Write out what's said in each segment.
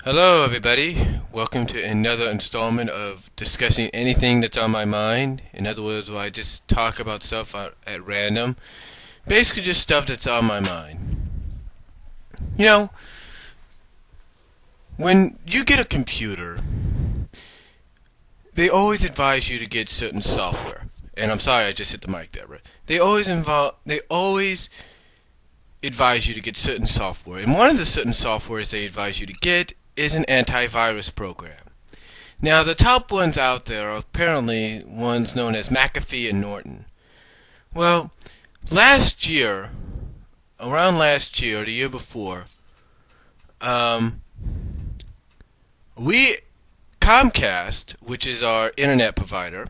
Hello, everybody. Welcome to another installment of discussing anything that's on my mind. In other words, where I just talk about stuff at random. Basically, just stuff that's on my mind. You know, when you get a computer, they always advise you to get certain software. And I'm sorry, I just hit the mic there, right? They always advise you to get certain software. And one of the certain softwares they advise you to get is an antivirus program. Now, the top ones out there are apparently ones known as McAfee and Norton. Well, around last year, or the year before, um, we, Comcast, which is our internet provider,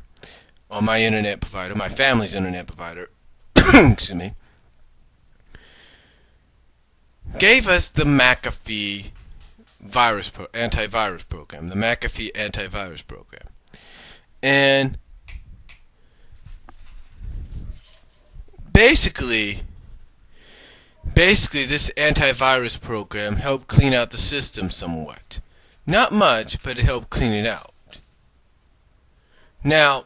or my internet provider, my family's internet provider, excuse me, gave us the McAfee antivirus program, the McAfee antivirus program. And basically this antivirus program helped clean out the system somewhat. Not much, but it helped clean it out. Now,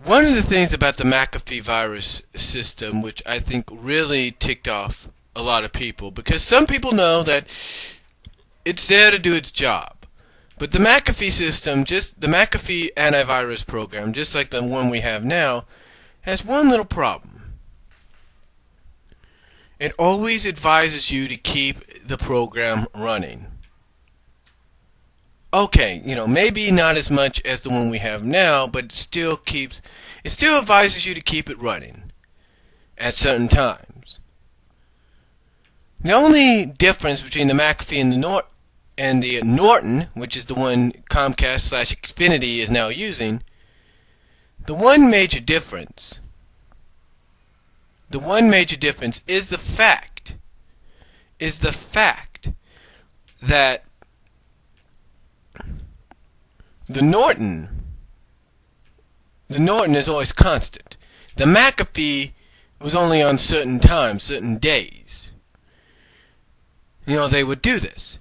one of the things about the McAfee virus system, which I think really ticked off a lot of people, because some people know that it's there to do its job. But the McAfee system, just the McAfee antivirus program, just like the one we have now, has one little problem. It always advises you to keep the program running. Okay, maybe not as much as the one we have now, but it still advises you to keep it running at certain times. The only difference between the McAfee and the Norton, which is the one Comcast/Xfinity is now using, the one major difference is the fact that the Norton is always constant. The McAfee was only on certain times, certain days. They would do this.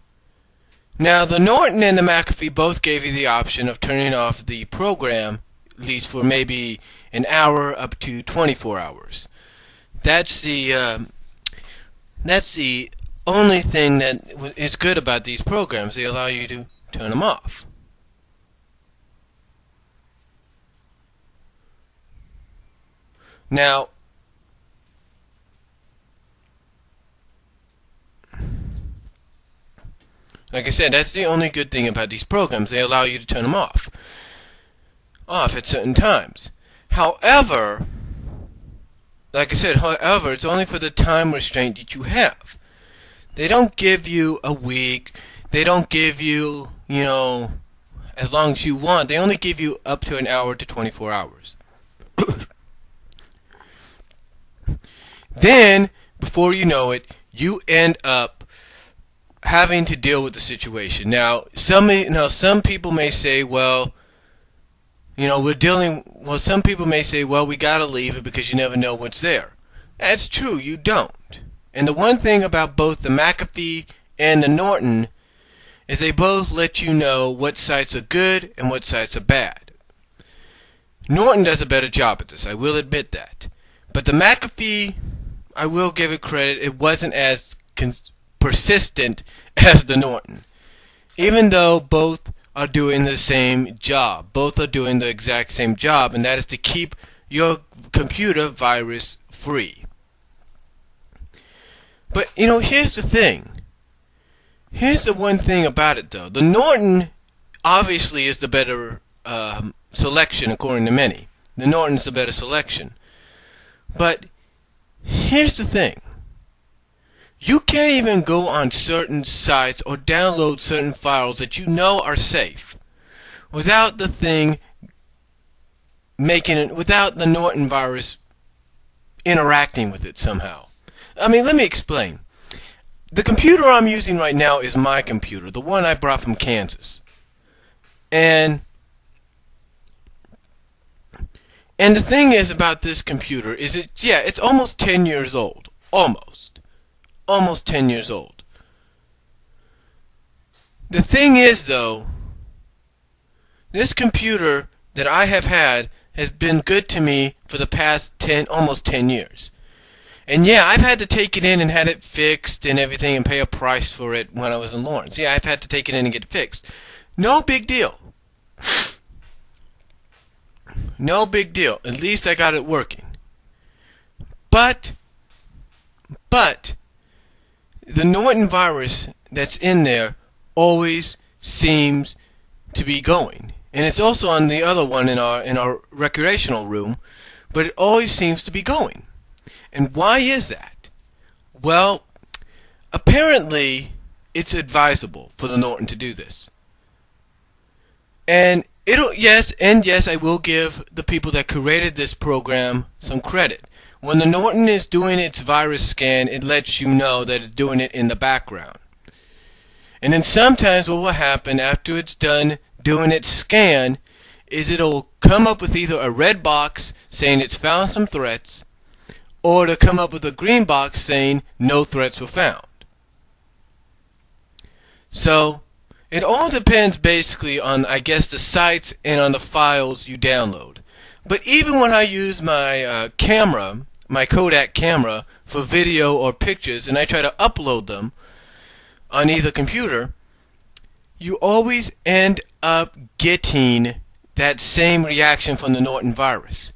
Now, the Norton and the McAfee both gave you the option of turning off the program, at least for maybe an hour up to 24 hours. That's the only thing that is good about these programs. They allow you to turn them off. Now, like I said, that's the only good thing about these programs. They allow you to turn them off at certain times. However, it's only for the time restraint that you have. They don't give you a week. They don't give you, as long as you want. They only give you up to an hour to 24 hours. Then, before you know it, you end up having to deal with the situation. Now, some people may say, some people may say, we gotta leave it because you never know what's there. That's true, you don't. And the one thing about both the McAfee and the Norton is they both let you know what sites are good and what sites are bad. Norton does a better job at this, I will admit that. But the McAfee, I will give it credit, it wasn't as persistent as the Norton. Even though both are doing the same job. Both are doing the exact same job, and that is to keep your computer virus free. But, here's the thing. Here's the one thing about it, though. The Norton obviously is the better selection, according to many. The Norton's the better selection. But here's the thing. You can't even go on certain sites or download certain files that you know are safe without the Norton virus interacting with it somehow. Let me explain. The computer I'm using right now is my computer, the one I brought from Kansas. And the thing is about this computer is it's almost 10 years old. Almost 10 years old. The thing is, though, this computer that I have had has been good to me for the past almost 10 years. And yeah, I've had to take it in and had it fixed and everything and pay a price for it when I was in Lawrence. Yeah, I've had to take it in and get it fixed. No big deal. No big deal. At least I got it working. But the Norton virus that's in there always seems to be going. And it's also on the other one in our recreational room, but it always seems to be going. And why is that? Well, apparently it's advisable for the Norton to do this. And yes, I will give the people that created this program some credit. When the Norton is doing its virus scan, it lets you know that it's doing it in the background. And then sometimes what will happen after it's done doing its scan is it'll come up with either a red box saying it's found some threats, or to come up with a green box saying no threats were found. So it all depends basically on, I guess, the sites and on the files you download. But even when I use my camera, my Kodak camera, for video or pictures, and I try to upload them on either computer, you always end up getting that same reaction from the Norton virus.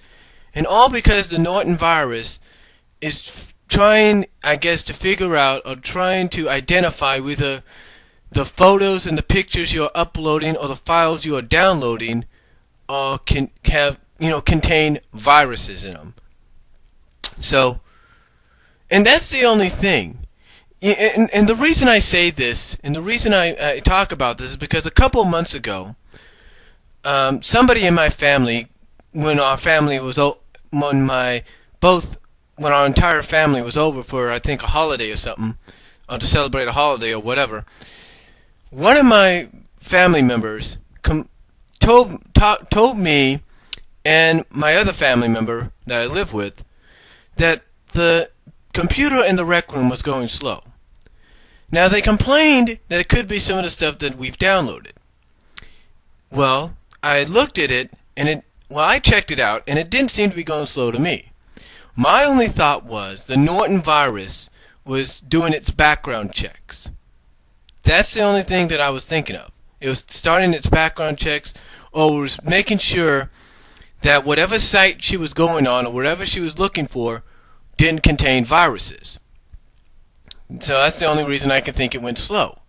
And all because the Norton virus is trying, I guess, to figure out or trying to identify whether the photos and the pictures you're uploading or the files you are downloading can have, contain viruses in them. So, and that's the only thing. And the reason I say this, and the reason I talk about this, is because a couple of months ago, somebody in my family, when our entire family was over for, I think, a holiday or something, or to celebrate a holiday or whatever, one of my family members told me and my other family member that I live with that the computer in the rec room was going slow. Now, they complained that it could be some of the stuff that we've downloaded. Well, I looked at it, and I checked it out, and it didn't seem to be going slow to me. My only thought was the Norton virus was doing its background checks. That's the only thing that I was thinking of. It was starting its background checks, or was making sure that whatever site she was going on, or whatever she was looking for, didn't contain viruses. So that's the only reason I can think it went slow.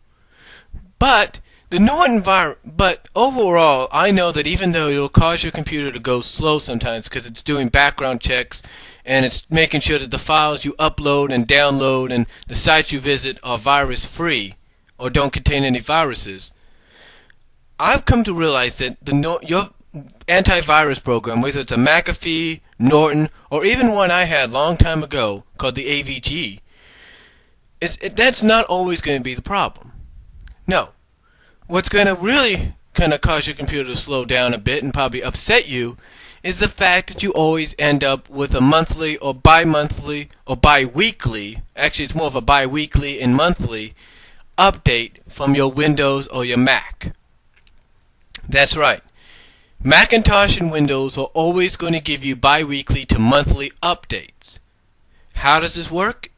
But the Norton virus, but overall, I know that even though it'll cause your computer to go slow sometimes because it's doing background checks and it's making sure that the files you upload and download and the sites you visit are virus free or don't contain any viruses, I've come to realize that your antivirus program, whether it's a McAfee, Norton, or even one I had a long time ago called the AVG, that's not always going to be the problem. No. What's going to really kind of cause your computer to slow down a bit and probably upset you is the fact that you always end up with a monthly or bi-monthly or bi-weekly, actually it's more of a bi-weekly and monthly, update from your Windows or your Mac. That's right. Macintosh and Windows are always going to give you bi-weekly to monthly updates. How does this work?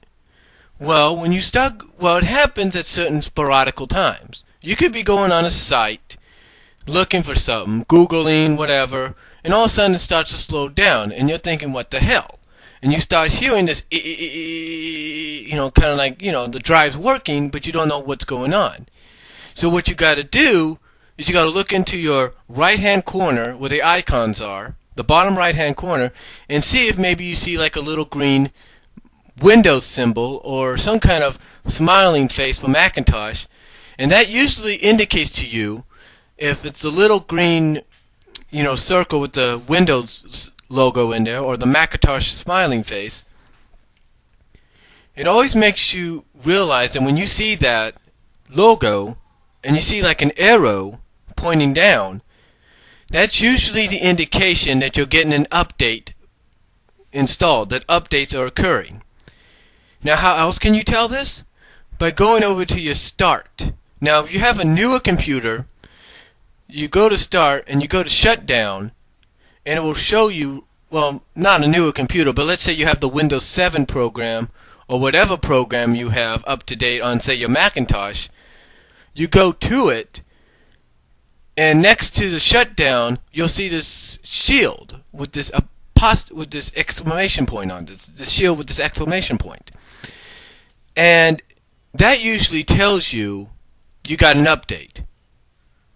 Well, it happens at certain sporadical times. You could be going on a site, looking for something, Googling, whatever, and all of a sudden it starts to slow down, and you're thinking, what the hell? And you start hearing this, kind of like, the drive's working, but you don't know what's going on. So what you got to do is you got to look into your right-hand corner where the icons are, the bottom right-hand corner, and see if maybe you see like a little green Windows symbol or some kind of smiling face for Macintosh, and that usually indicates to you if it's the little green, circle with the Windows logo in there or the Macintosh smiling face. It always makes you realize that when you see that logo and you see like an arrow pointing down, that's usually the indication that you're getting an update installed, that updates are occurring. Now, how else can you tell this? By going over to your Start Now, if you have a newer computer, you go to start and you go to shutdown, and it will show you, well, not a newer computer, but let's say you have the Windows 7 program or whatever program you have up to date on, say, your Macintosh. You go to it, and next to the shutdown, you'll see this shield with this with this exclamation point on it. This shield with this exclamation point. And that usually tells you you got an update.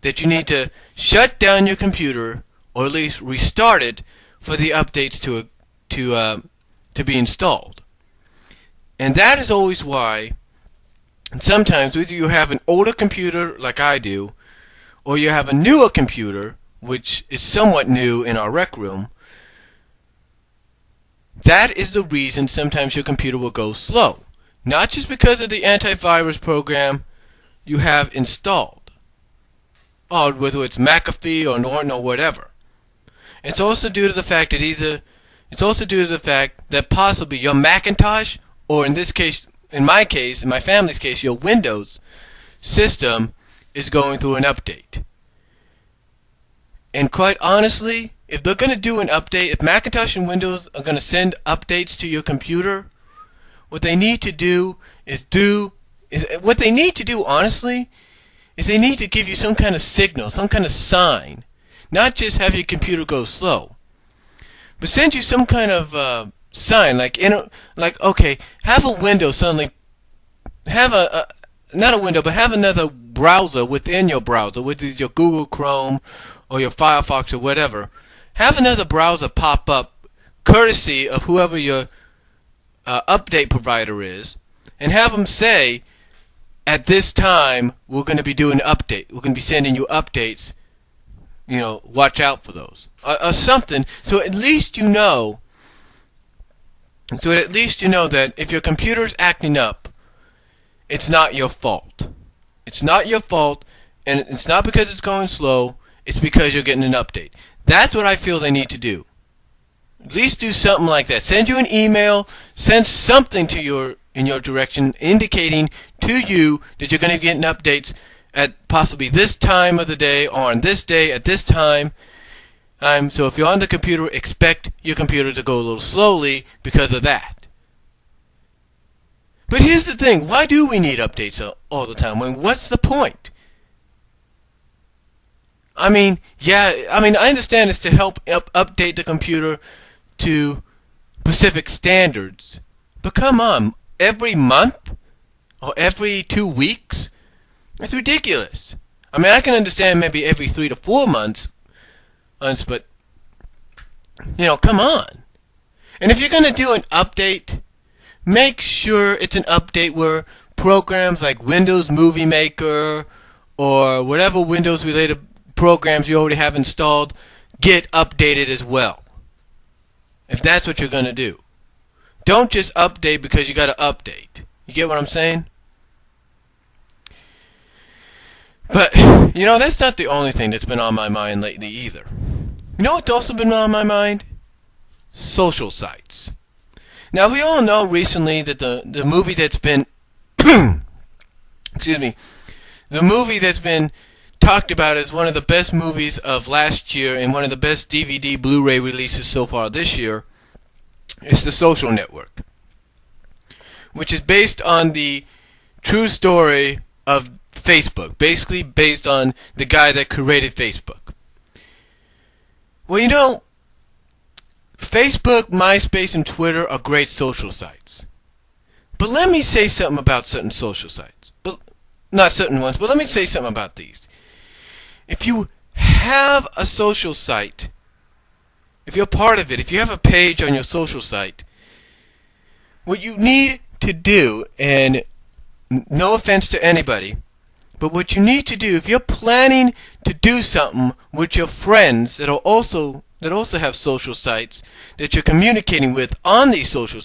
That you need to shut down your computer, or at least restart it, for the updates to be installed. And that is always why sometimes whether you have an older computer like I do, or you have a newer computer, which is somewhat new in our rec room, that is the reason sometimes your computer will go slow. Not just because of the antivirus program you have installed, or whether it's McAfee or Norton or whatever. It's also due to the fact that possibly your Macintosh, or in this case, in my family's case, your Windows system is going through an update. And quite honestly, if they're going to do an update, if Macintosh and Windows are going to send updates to your computer, what they need to do honestly, is they need to give you some kind of signal, some kind of sign. Not just have your computer go slow, but send you some kind of sign, like okay, have a window suddenly, have not a window, but have another browser within your browser, which is your Google Chrome or your Firefox or whatever. Have another browser pop up, courtesy of whoever your update provider is, and have them say, at this time, we're going to be doing an update. We're going to be sending you updates. Watch out for those. Or something, so at least you know that if your computer's acting up, it's not your fault. It's not your fault, and it's not because it's going slow, it's because you're getting an update. That's what I feel they need to do. At least do something like that. Send you an email, send something in your direction indicating to you that you're going to be getting updates at possibly this time of the day, or on this day at this time. So if you're on the computer, expect your computer to go a little slowly because of that. But here's the thing, why do we need updates all the time? What's the point? I understand it's to help update the computer to specific standards. But come on, every month? Or every 2 weeks? It's ridiculous. I can understand maybe every 3 to 4 months, but, come on. And if you're going to do an update, make sure it's an update where programs like Windows Movie Maker or whatever Windows-related programs you already have installed get updated as well. If that's what you're going to do. Don't just update because you got to update. You get what I'm saying? But, that's not the only thing that's been on my mind lately either. You know what's also been on my mind? Social sites. Now, we all know recently that the movie that's been excuse me, the movie that's been talked about as one of the best movies of last year and one of the best DVD Blu-ray releases so far this year is The Social Network, which is based on the true story of Facebook, basically based on the guy that created Facebook. Well, Facebook, MySpace, and Twitter are great social sites. But let me say something about certain social sites. Not certain ones, but let me say something about these. If you have a social site, if you're part of it, if you have a page on your social site, what you need to do, and no offense to anybody, but what you need to do, if you're planning to do something with your friends that also have social sites that you're communicating with on these social